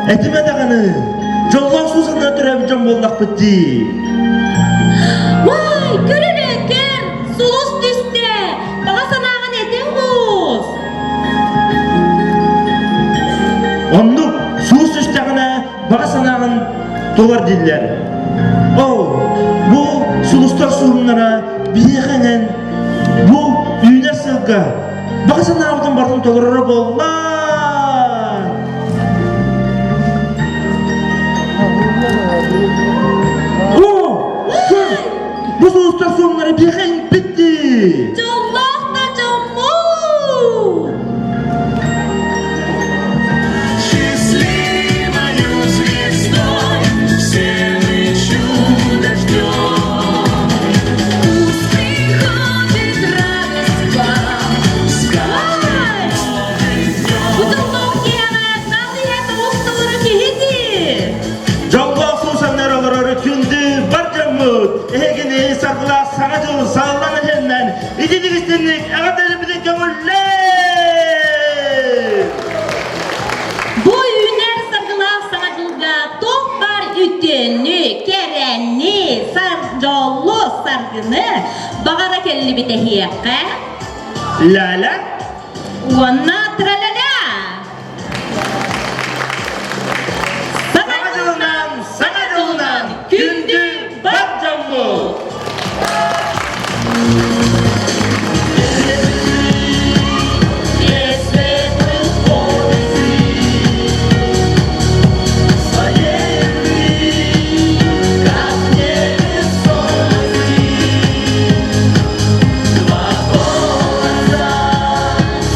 Etime dağını, jollar susana türebican bollak bitti. Vay, görürün kör, sulus düştü. Bana sanağın edin buz. Onduk, sulus üstağına bağa sanağın dolar diller. Bu sulustar suğunlara biriyekenen, bu üyüne sılga. Bağa sanağın barın doları bollar. Bu sulustar suğunlara biriyekenen bitti. Jollah da jommu. Счастливою звездой встречу дождем. Пусть приходит радость вам с каждым новым днем. Bu jollah kiyana, nasihati ustaları kihidi. Jollar susanlar olarak kündü barcamut. Egini sargıla sağacıl sağlan henden. İcidik istenlik ağadarı bizim kömürler. Bu üner sargılar sargılga toplar ütünü, kerenni, sarjollu sargını bağara kelli bitehiyekka. Lala. Wanna tralala. Sağacılından kündü barcamut.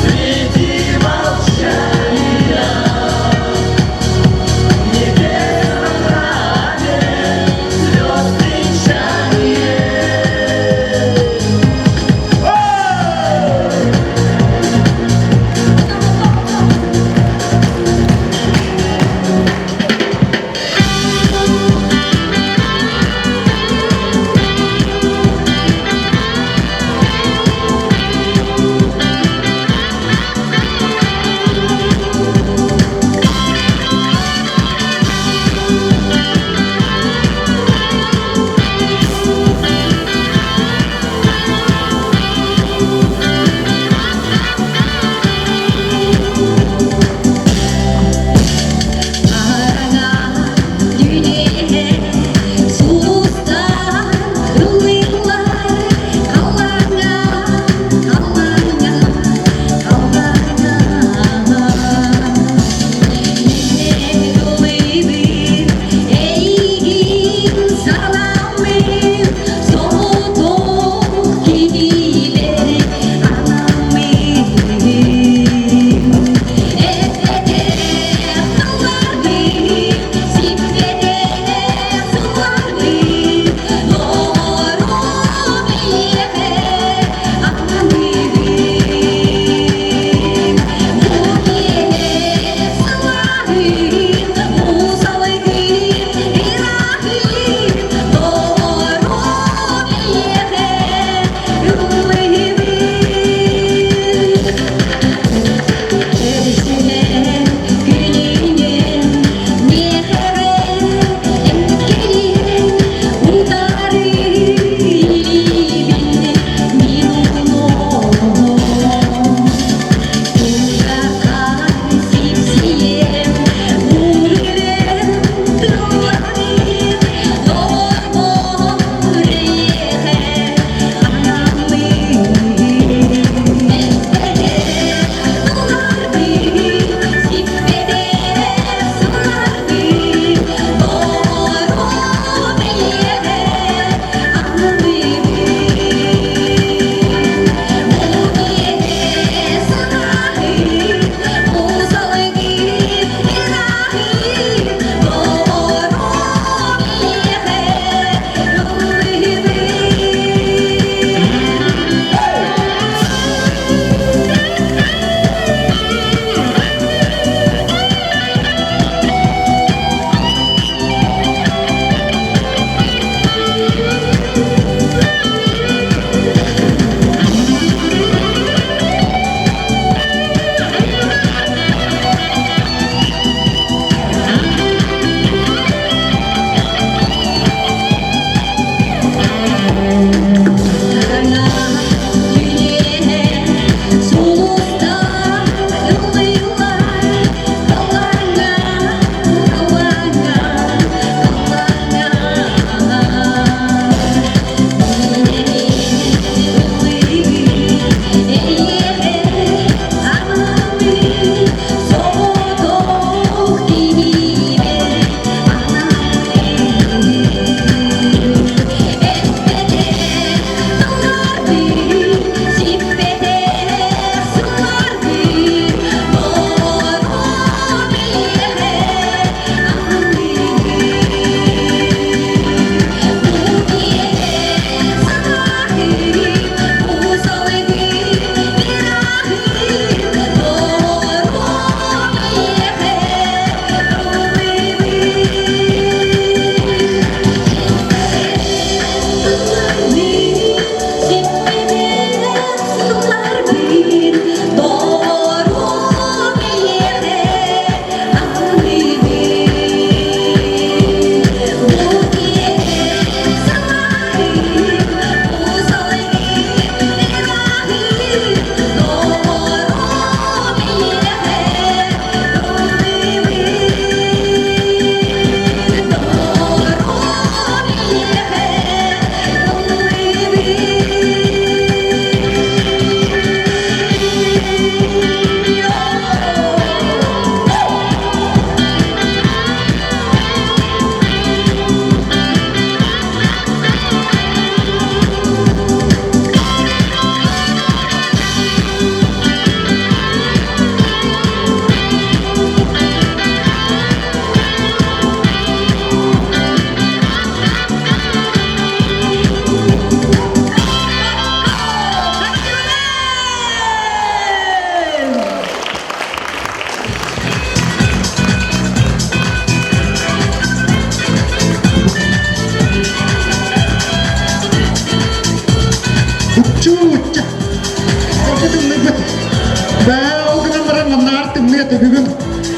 Среди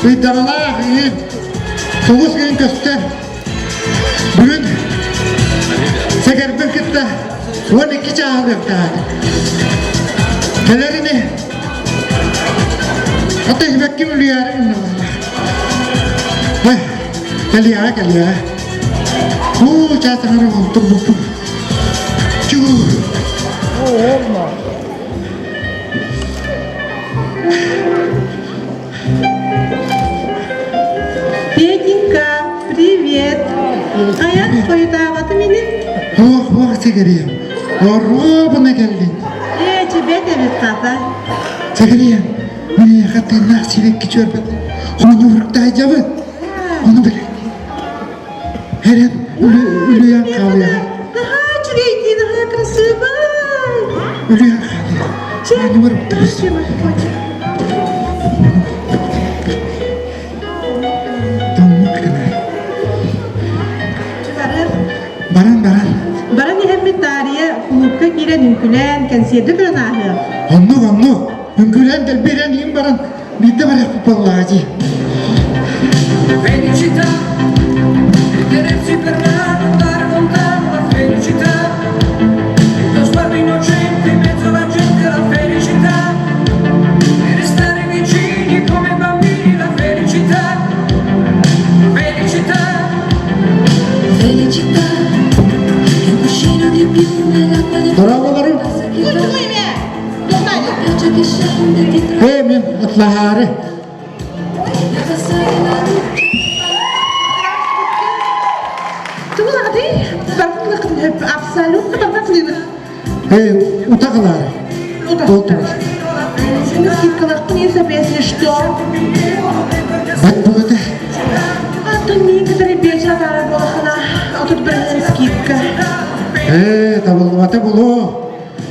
Dağlar, soğuz gün köste. Bugün Segerbin kitte 12 çağırdık. Nelerini ateş bekkim lüyarım. Gel ya. Çağırım oldum. Петенька, привет! А я твою давата меня? Segeriyem. Buna geldin. Тебе evet kata. Segeriyem. Beni yakatın nasibek geçiyor ben. Onu yumrukta acaba. Onu bile. Her an ölüye kalıyor. Daha çürüydü, daha krasıva. Ölüye kalıyor. Ben yumrukta. Baran. Barang hem bir tarihe kulüpte giren ülkülen kensiyede bir nahı. Anno. Hünkülen del biren baran. Bir de var futbollacı. Felicità, tenersi per mano, andare lontano la felicità. Lo sguardo innocente in mezzo alla gente la felicità. E restare vicini come bambini la felicità. Felicità. Felicità. È un cuscino di piume, l'acqua del Bravolarım. pioggia che scende di tra Hemen atlahare. le passare la luce. Tuğla hadi. Bakın hep absolut bakın. Utaklar. Doldur. Şimdi skidkalar niye sabiyesi что? Bak bu öte. А то не которые бежат на работу, а тут брали скидка. Tabulmata bulu.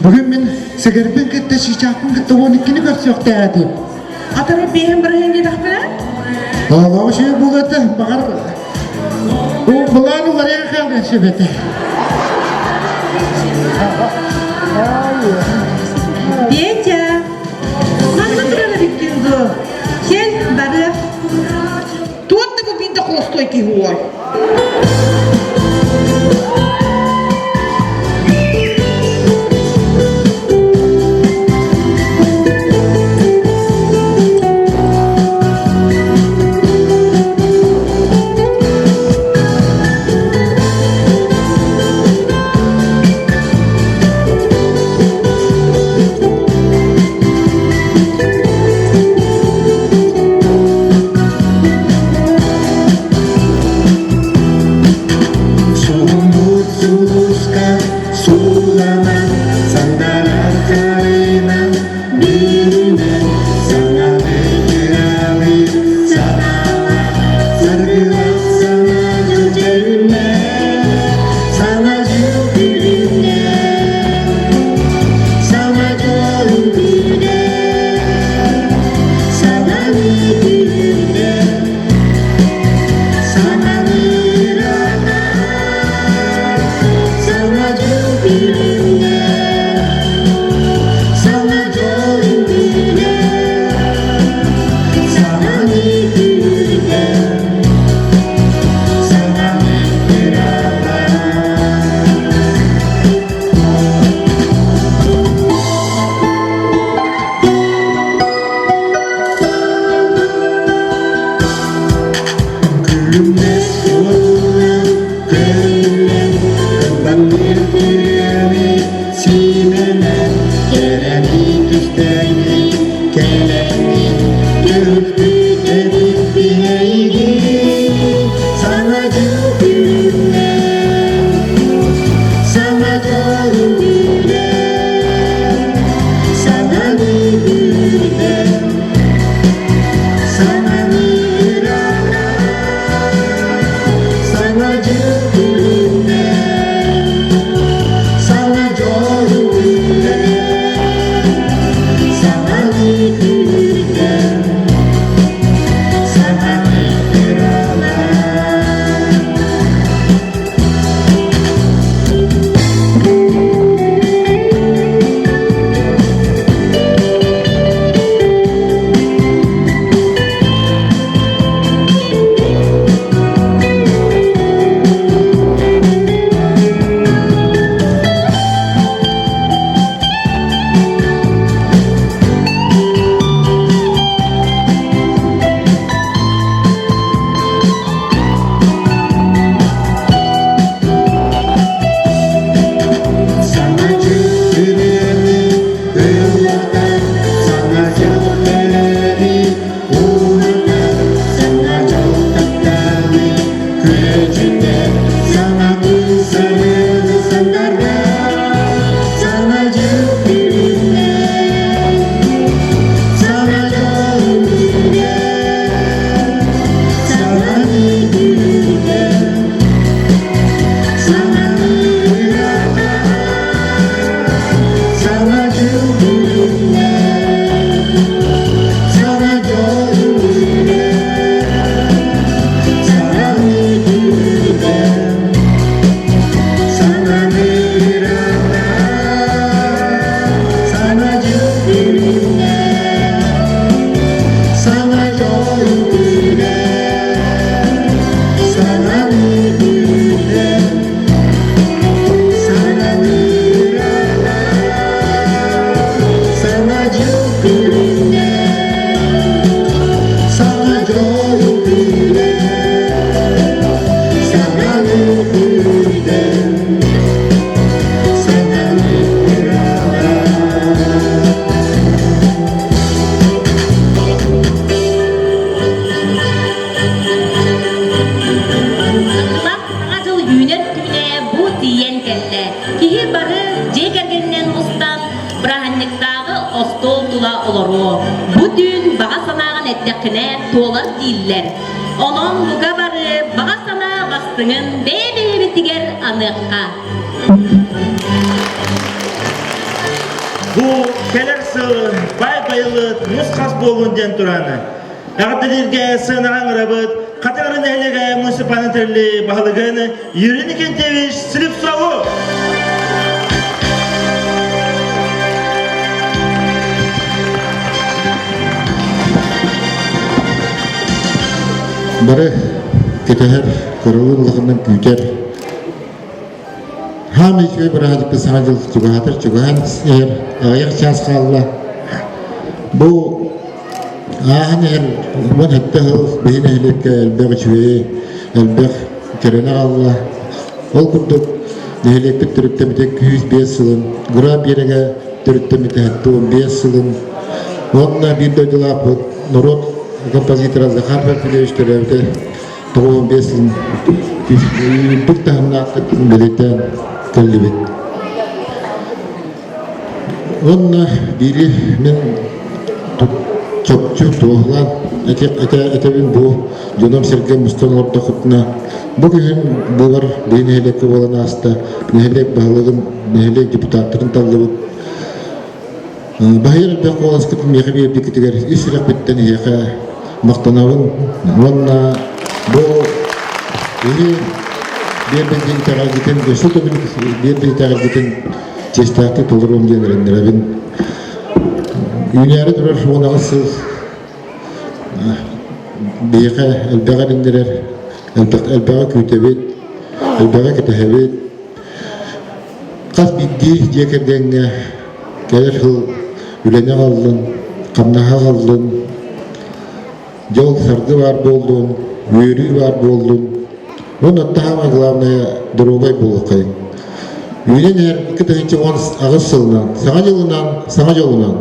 Bugün ben Segerbin kitte şişakın kitte 12'ni görsek dedi. А то бегем брали не так Allah şey bu öte. Bakar. O bulanı var ya kaldı şebete. Петя, мама трена виктинду. Хел бары. Тут ты купил да холостойкий гой. Sana oloro. Bütün bağa sanağın ettekine tuolar değiller. Onun buga barı bağa sanağı bastığın bebe bitiger anıqqa. Bu keler sığın bay-bayılı nuskas bolundan turany. Aqdirge sığınagan rabıt, katagırın ehlege musipanın terli bahalıgını, yürüniken teviş silip soğu. Bari keteher korululığından büyüter. Ham içi birazcık da sancıl çıgahatır çıgahan eğer ayak şans kalla. Bu ahın eğer bu hatta beyin ehlikke elbek çüveyi elbek kerene Allah. Ol kurduk ehlikte türütte bitek 105 yılın. Gura bir yere türütte bitek 15 yılın. Onunla bir dödüla bu Nurot композитор Захар Филиппович evde 15 yılın bir tahmin attık belirten kelibet. Onunla biri men çokçu doğulan etebin bu Canım Sergey Mustafa orta kutuna bugün bu var nehelek olan hasta nehelek bağlılığın nehelek deputatların tallıbı bahir bir kolas kıtım yakıbı bir kitiger israk bitten yaka maqtanavın onunla bu iyi bir itarak giten göçü de bir itarak giten çeşitli tolurum diyenler ben Dünyada durur ona asıl biyaka elbaga indirer elbaga kütebet elbaga ketehebet kas biddi cekerdenge gelir hıl ülene kaldın kamnaha kaldın yol sardı var boldun yürü var boldun onu tahama glavnaya durubay bulukay ülen her iki tane ağız sılından sana yolundan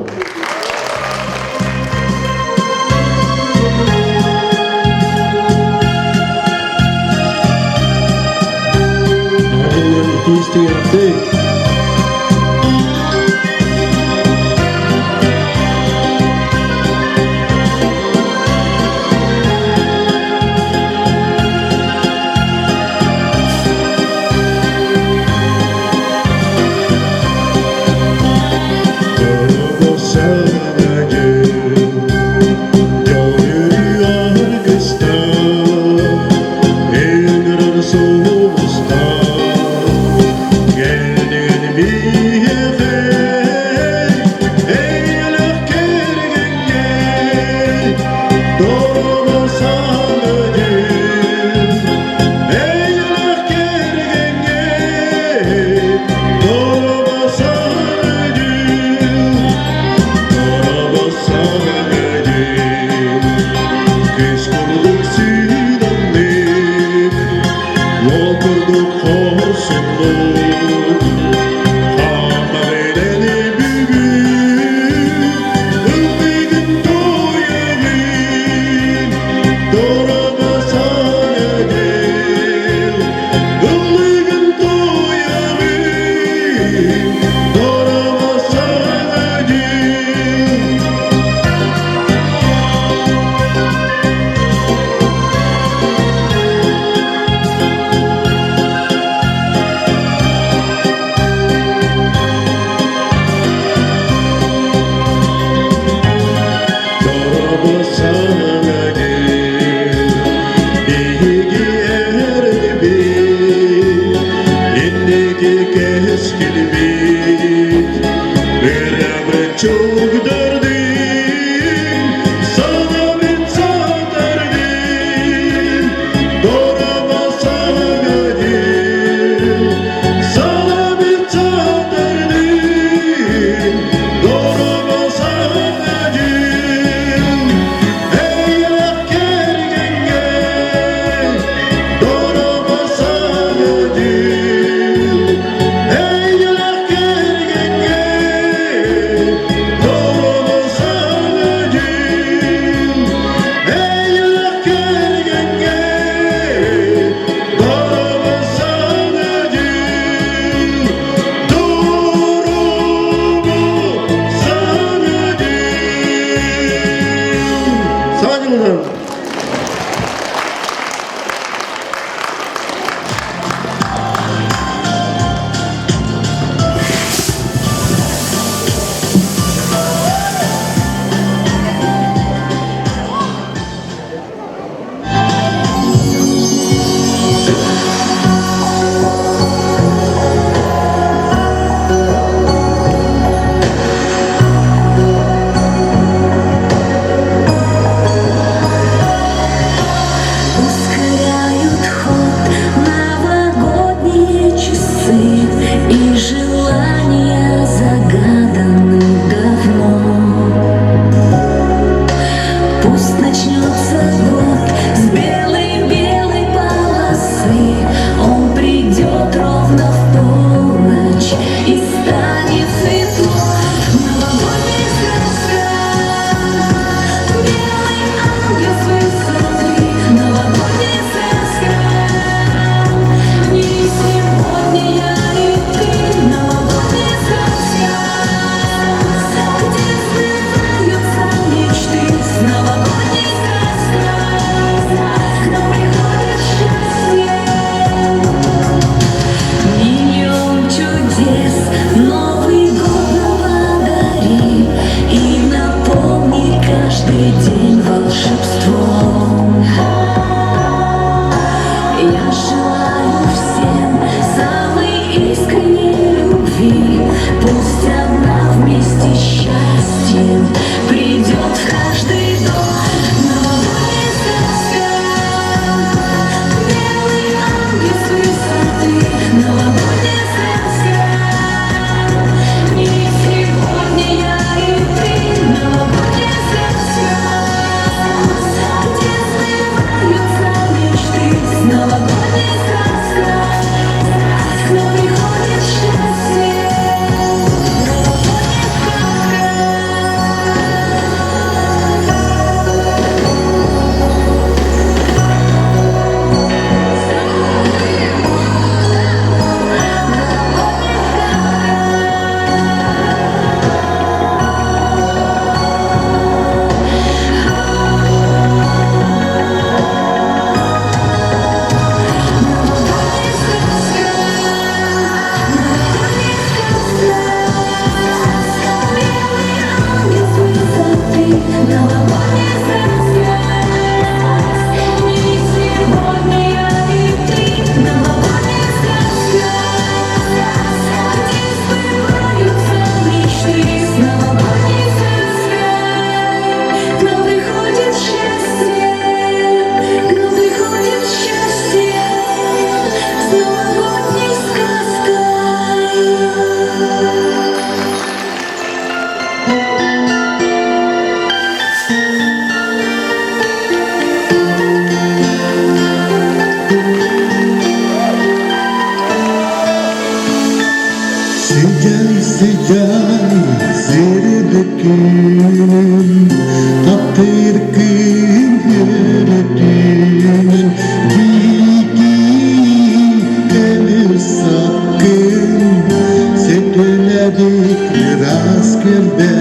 И желания загаданы давно. Пусть начнется год с белой-белой полосы, он придет ровно в полночь и станет светло. Новогодняя сказка, белый ангел с высоты. Новогодняя сказка, не сегодня я и ты. Новогодняя сказка, где сбываются мечты. С новогодней сказкой к нам приходит счастье. Миллион чудес Новый год подари и наполни каждый день волшебством. Я желаю всем самой искренней любви. Пусть она вместе с счастьем придет в каждый дом. Новогодняя сказка, белый ангел с высоты. Новогодняя сказка, не сегодня я и ты. Новогодняя сказка, где сбываются мечты. С новогодней сказкой к нам приходит счастье. Sıcak serdekinin Taptırkın yürüdüğünün Gigi emir sakın Setüledik raskerde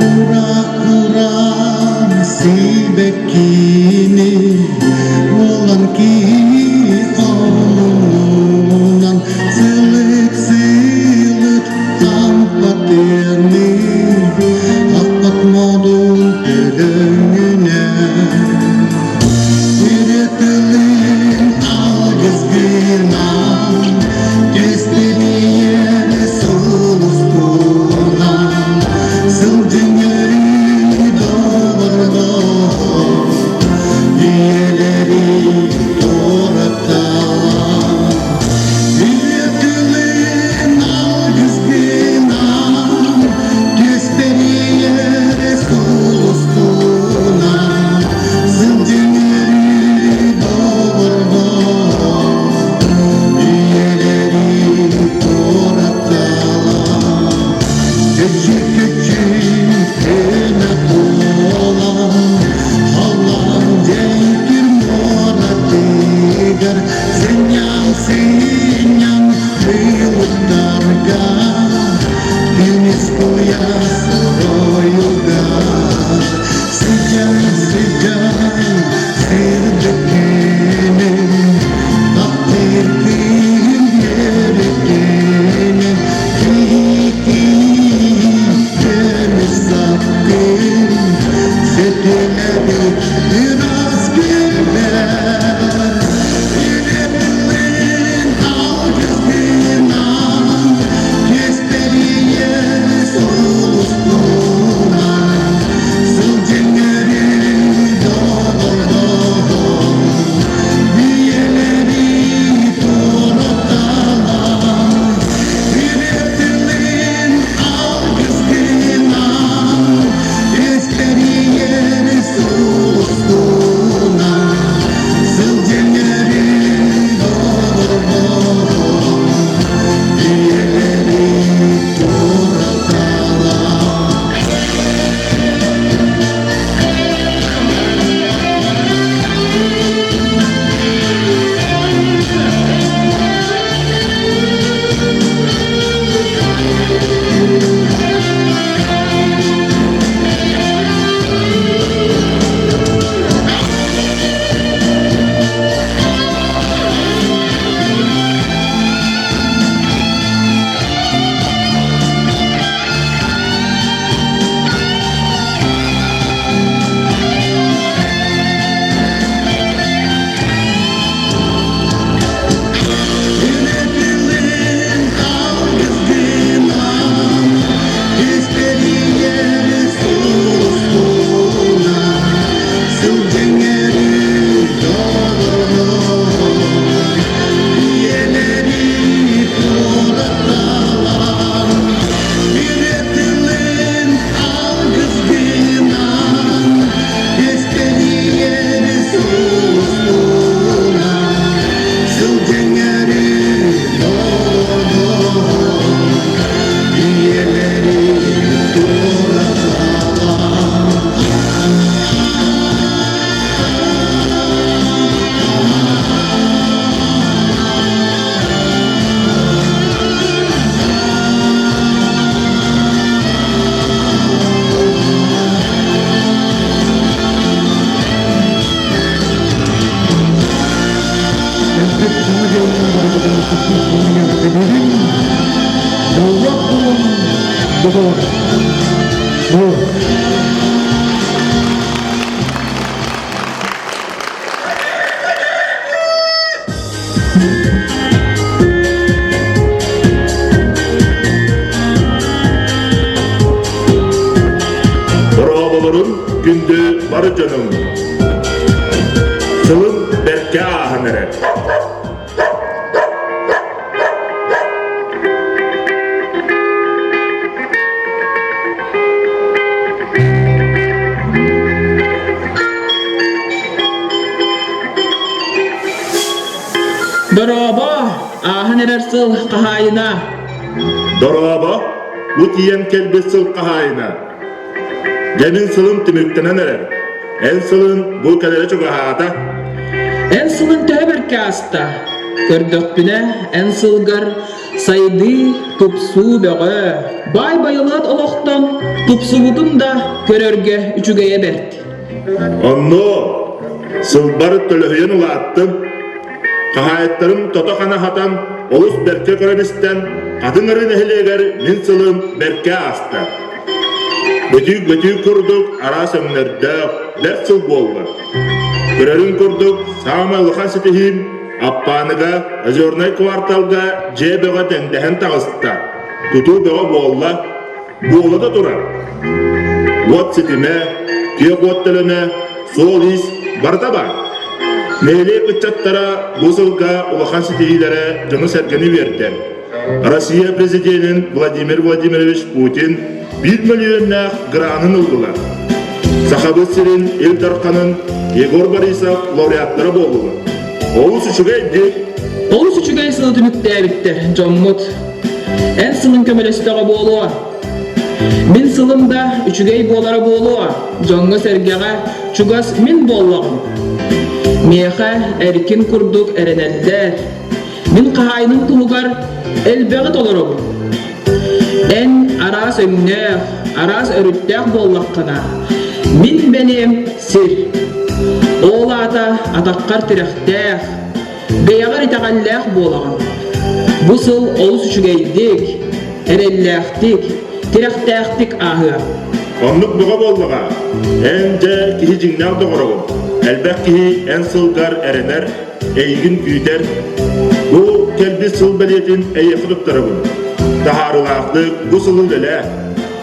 Ura ura sibekini Olan ki onunan Sılık sılık tanpa terni Akpat modun tele Doğruların gündü barı canım. Sılın berke ahınere. Doroba, ahın erer sıl kahayına. Doraba, bu tiyen kelbe sıl kahayına. Gemin sılın tümüktenen erer. En sılın bu kadere çok ahata. En sılın töber kasta. Gördük bine en sılgar saydı tupsu beğe. Bay bayılat oloktan tupsu budum da görörge üçügeye berdi. Onno, sılbarı tölöhüyen ulattım. Kahayetlerim totokana hatan, olus berke koranisten, kadınların ehleger min sılın berke asta. Betük kurduk, ara semlerde, dert sıl boldu. Görerin kurduk, sağma lıkan sitihim, appanıga, azörnay kvartalga, cebeğa dendehen tağıstta. Tutu beğa bolla, bolla da durar. Vat sitime, kiyok vattalına, sol is, barda var. Neyle kıçattara, bu sılga ulakan sitihilere canı sergeni verdi. Россия президентinin Vladimir Vladimirovich Putin 1 milyonna granın ıldılar. Sahabı Sirin, Eldarkan'ın, Yegor Borisov laureatları boldu. Oğuz üçüge eddik. Oğuz üçügey sılı tümükte bitti, Jommut. En sılın kömelesi dağı boğuluğa. Min sılımda üçügey boğulara boğuluğa. Jonga sergeğe çugas min boğulağım. Meğe erkin kurduk ereneller. Min kahayının tulugar elbeğit olurum. En aras önnöğ, aras örüttəq bollaqqına. Min benim sir. Oğlata ataqqar tirəxtəq. Beyagar itaqallaq bolağın. Bu sıl olus üçügeydik, erelləxtik, tirəxtəxtik ahı. Onluk buğa bolluğa. Ence kihi cinnal doğruğum. Elbek kihi en sılgar erener, eygin güyter. Bu kelbi sıl beliyetin eyyekılıp tarafın. Taharılaqlık bu sılın dele.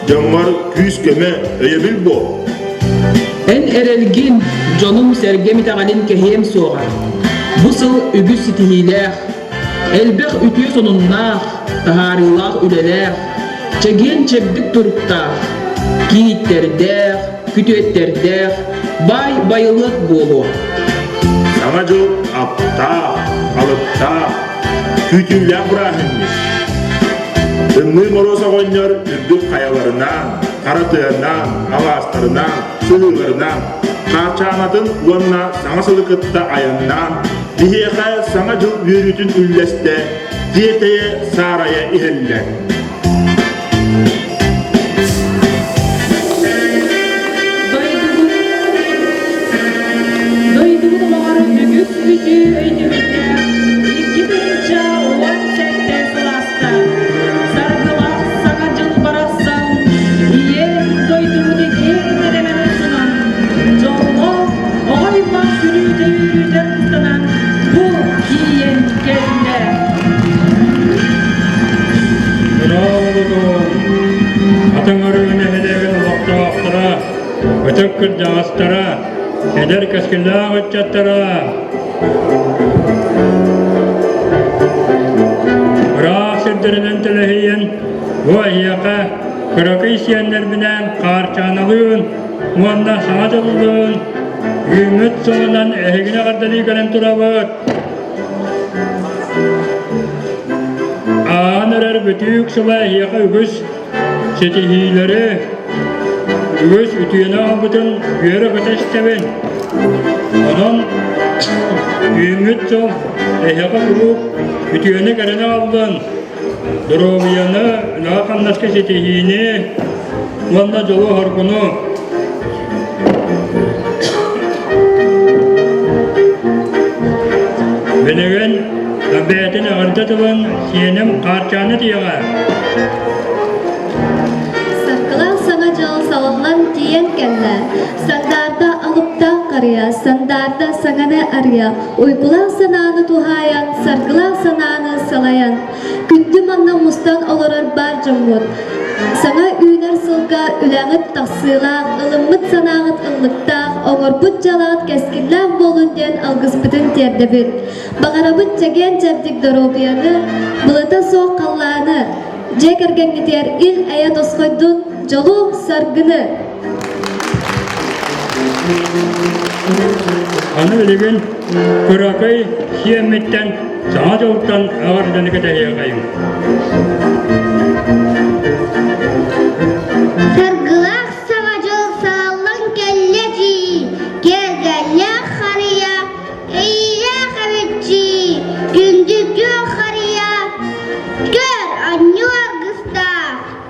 Canlar küs köme öyebil bol. En erelgin jonum sergem itaqalin kehiyem soğa. Bu sıl ügüs sitihilaq. Elbek ütüye sonunnaq, taharılaq ülelaq. Çegen çebdik turuptaq. Kiyitterdaq, kütüetterdaq. Bay bayılık bolu. Samacı apta, alıpta, kütüyle bırakınmış. Tımlı morosa oynar ürdük kayalarından, karatığından, avaslarından, sığırlarından, karçanatın ulanına sana sılıkıtta ayından, dihiyeka samacı yürütün ülleste, diyeteye saraya ihelle. Doyduğum ağrı ügüs bütü öydümütte. İlgi bilince olan sekte sılasta. Sargılak sakacıl barassan. İye doyduğu deki dedemen sunan. Jollo oğay bak yürüyde kısanan. Bu kiyen gelinde. Bravo! Atаңарыгына хедеген улактаактара, өтөккүр жагастара, эдер кескиллаак өтчаттара. Быраак сирдеринен телехиен, бу айяка кыракый сиеннер менен каарчаналыын, муанна саңа жолдуун, үймөт соңунан эхигине кардалii калем турабыт. Aanerer bütük sıla hiyaka ügüs setihileri ügüs ütüyene albıtın yere kıteşteven onun üyümüt sol hiyaka kurup ütüyene karene aldın durubiyanı lağanlaska setihini vanda jolu harkunu benegen tabiatini ardatılan siyenem karçanı diyağa sağa jol salahlan tiyen kelle. Sandarda alıpta karıya, sandarda sangana arıya. Uykula sananı tuhayan, sargıla sananı salayan. Gündüm anna mustan olorar bar jomut. Sana üner sılga üleğit taksılaq, ılımıt sanağıt ıllıktaq, oğurbut jalat keskillaq bolun den algıspıtın terdebit. Bağarabıt çegen çepdik dorobiyanı, bılata soğuk kallanı. Jek ergen gider il aya toskoydun, jolu sargını. Anı bilgin Kurakay Siyemet'ten sağa yoldan ağırdan kadar kayım. Sargılak savacıl sağlan kelleci, gelgellek harıya, eyle kavitçi, gündük yok harıya, gör anne argısta,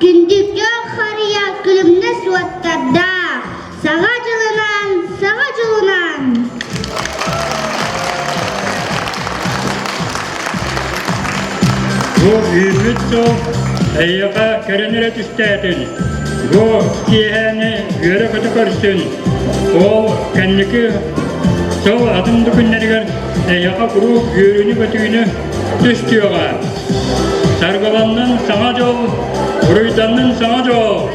gündük yok harıya, gülümne suatlarda, savacılınan, savacılınan. Bu ümit sol ayyağa kerenere tüstetin. Bu kihani göre kötü karıştın. O kendiki sol adımdı günlerger ayyağa kuru yürünü kötüğünü tüstüyorlar. Sargılanın sana yol, kuruydanın sana yol.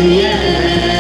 Yeah.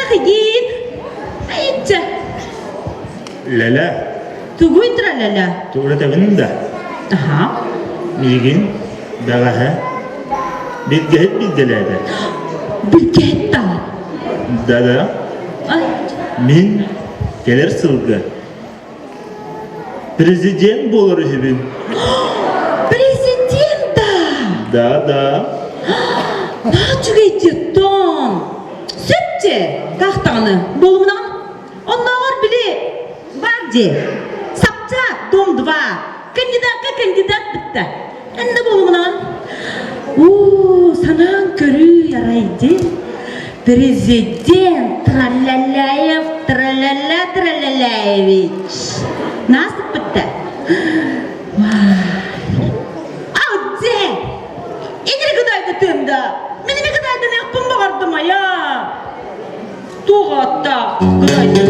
Хыйын. Айытча. Ләлә, Тугуй тралала. туғратабының да. Аха. Мигин, бағаһы, битгәһет билгеләді. Билгетта. Да. Ай. Мин келер сылғы. Президент болыр хебин. Президента. Да. Чугейтеттон. Сөтче. Тахтаны. Болумынан. Оннағар біле. Бар же. Сапчак. Дом 2. Кандидат бітті. Әнді болумынан. Санаң көрі ярайды. Президент Тралалаевич. Насып бітті. Ау, ден! Егер кудайды тымда. Меніме кудайдан яқпын бағардым ая. Туғатта кудайды.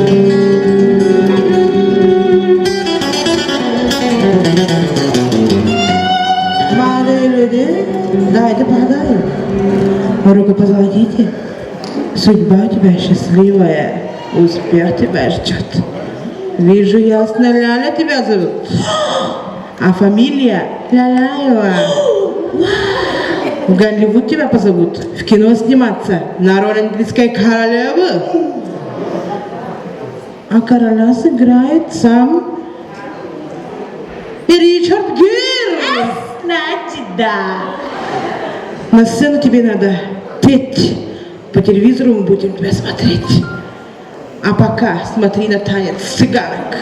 Люди, дайте подай. Рукопожатите. Судьба тебя счастливая. Успех тебя ждет. Вижу ясно, Ляля тебя зовут. А фамилия Ляляева. В Голливуд тебя позовут. В кино сниматься. На роль английской королевы. А короля сыграет сам Ричард Гир. Значит, да. На сцену тебе надо петь. По телевизору мы будем тебя смотреть. А пока смотри на танец цыганок.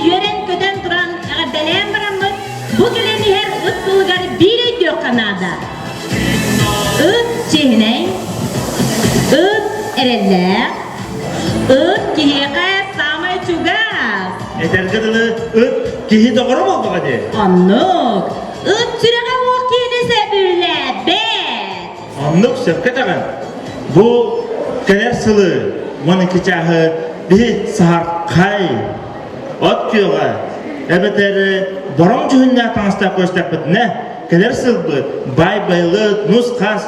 yören köten turan ağırdalan baramız, bu geleni her ıttılgar bir ediyor Kanada. Üt çehine, üt ereller, üt kihiyaka samay çugaz. Etergedili öt kihi doğru mu oldu hadi? Anlık, üt sürege vakini sebirle, bet. Anlık Şevket Ağam. Bu keler sılı, onun kiçahı bir sahar kay, ot kiyoga, ebeteri borom cühünne tanışta koştak bitne, keler sıldı, bay baylı, nus kas.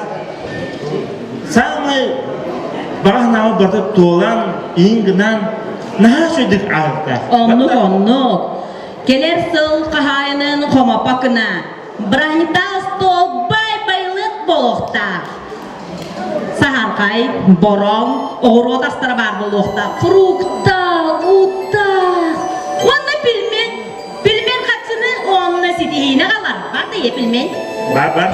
Sağmay, bağ namı batıp tuğulan, iğinginen, naha şöydük ağırda. Anlık. Gelir sıl kahayının koma pakına, brahita stol bay baylık bolukta. Saharkay, borom, oğru dastara var bolukta. Frukta, utta. Onu bilmen kaçını onunla sidihine kalar. Var da ye bilmen. Var.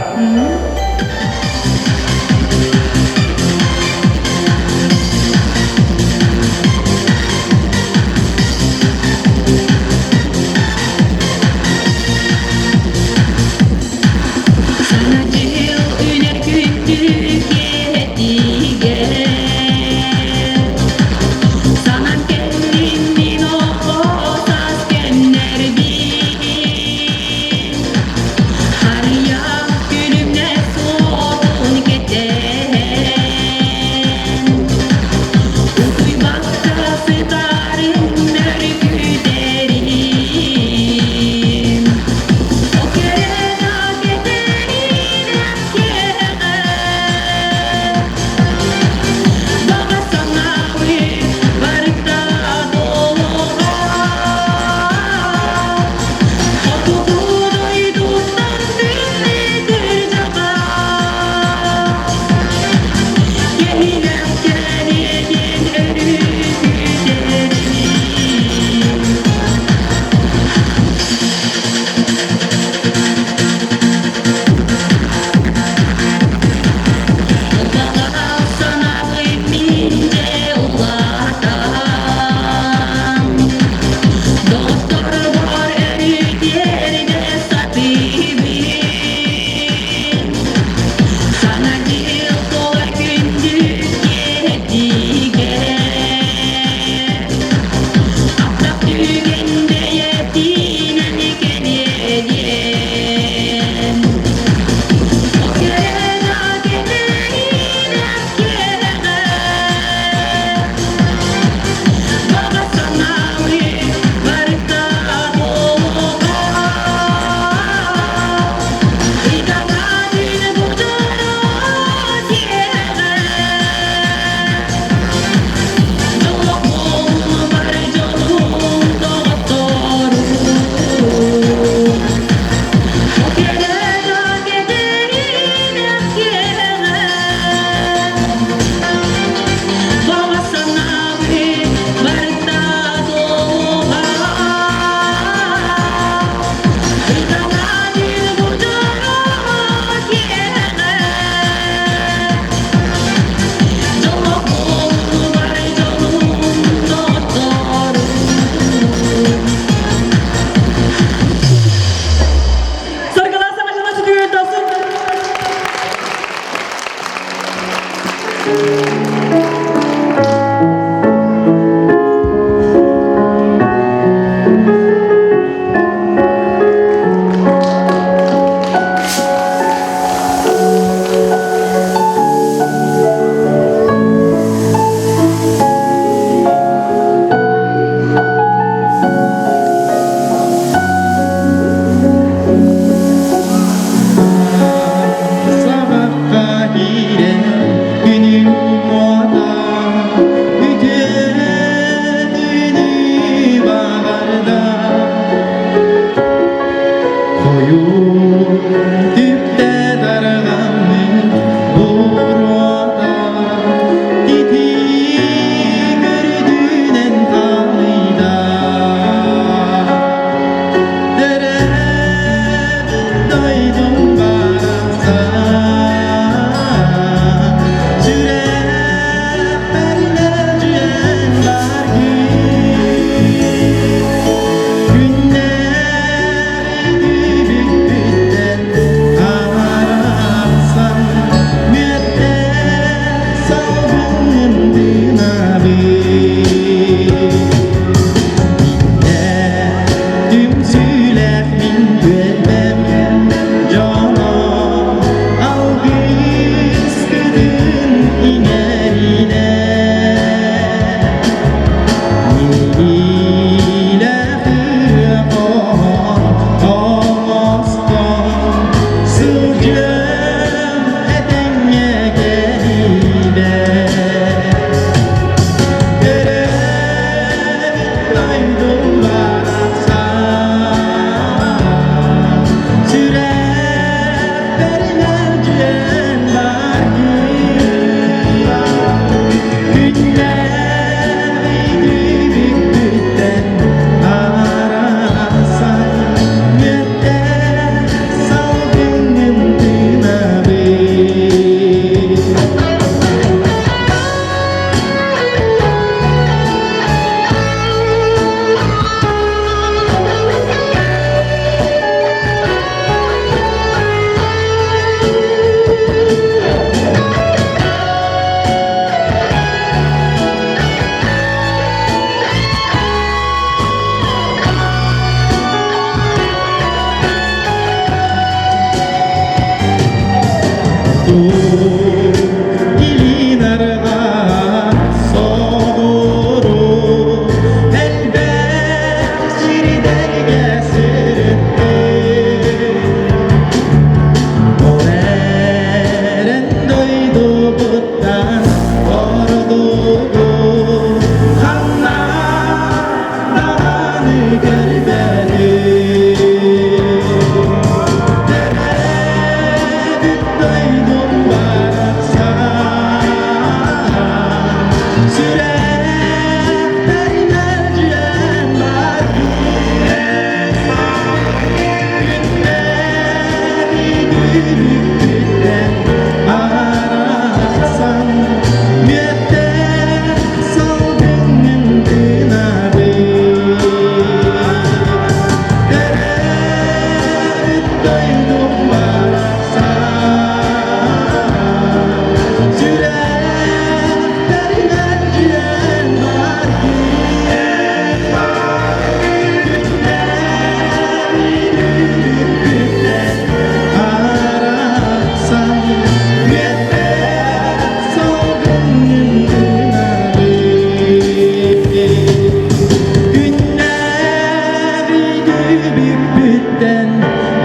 büyük bütten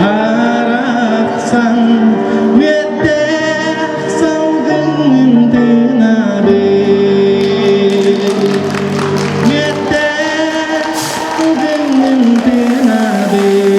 araksan müeddeh salgın dınabe müeddeh salgın dınabe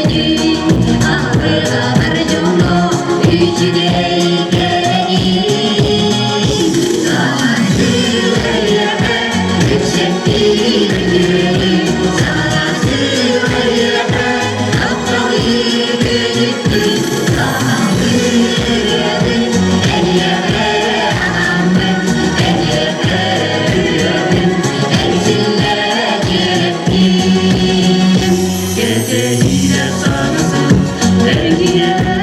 geci Ağlığa barjongo içine geleni Sağlığı yeme Yüksekliği geri Sağlığı yeme Aptalı gecikti Sağlığı yeme El yeme Ahmet El yeme Yürüyüm Elsinle gerektim Geceliğine sarılsın Vergiye